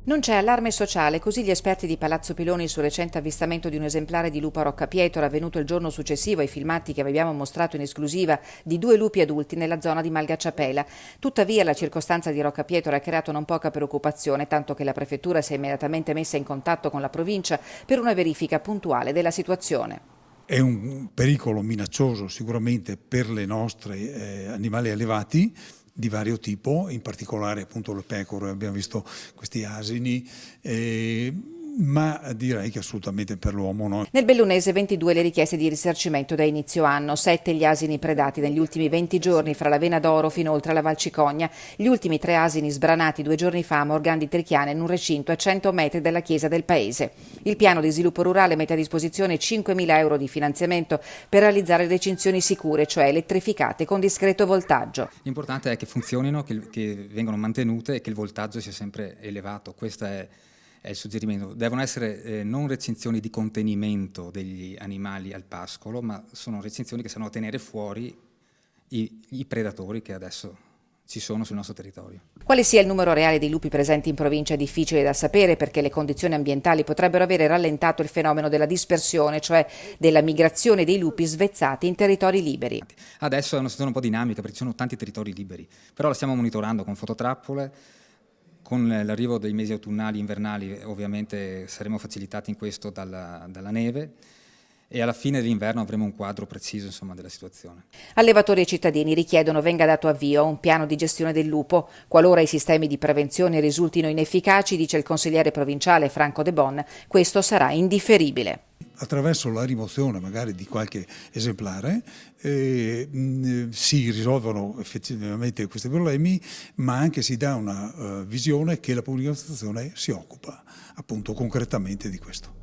Non c'è allarme sociale, così gli esperti di Palazzo Piloni sul recente avvistamento di un esemplare di lupo a Roccapietro avvenuto il giorno successivo ai filmati che vi abbiamo mostrato in esclusiva di 2 lupi adulti nella zona di Malgacciapela. Tuttavia la circostanza di Roccapietro ha creato non poca preoccupazione, tanto che la prefettura si è immediatamente messa in contatto con la provincia per una verifica puntuale della situazione. È un pericolo minaccioso sicuramente per le nostre animali allevati di vario tipo, in particolare appunto le pecore, abbiamo visto questi asini, ma direi che assolutamente per l'uomo no. Nel Bellunese 22 le richieste di risarcimento da inizio anno, 7 gli asini predati negli ultimi 20 giorni fra la Vena d'Oro fino oltre alla Valcicogna, gli ultimi 3 asini sbranati 2 giorni fa a Morgan di Trichiana in un recinto a 100 metri dalla chiesa del paese. Il piano di sviluppo rurale mette a disposizione 5.000 euro di finanziamento per realizzare recinzioni sicure, cioè elettrificate con discreto voltaggio. L'importante è che funzionino, che vengano mantenute e che il voltaggio sia sempre elevato. Questo è il suggerimento. Devono essere non recinzioni di contenimento degli animali al pascolo, ma sono recinzioni che sanno tenere fuori i predatori che adesso ci sono sul nostro territorio. Quale sia il numero reale di lupi presenti in provincia è difficile da sapere perché le condizioni ambientali potrebbero avere rallentato il fenomeno della dispersione, cioè della migrazione dei lupi svezzati in territori liberi. Adesso è una situazione un po' dinamica perché ci sono tanti territori liberi, però la stiamo monitorando con fototrappole. Con l'arrivo dei mesi autunnali, invernali, ovviamente saremo facilitati in questo dalla neve e alla fine dell'inverno avremo un quadro preciso, insomma, della situazione. Allevatori e cittadini richiedono venga dato avvio a un piano di gestione del lupo. Qualora i sistemi di prevenzione risultino inefficaci, dice il consigliere provinciale Franco De Bon, questo sarà indifferibile. Attraverso la rimozione magari di qualche esemplare si risolvono effettivamente questi problemi, ma anche si dà una visione che la pubblica amministrazione si occupa appunto concretamente di questo.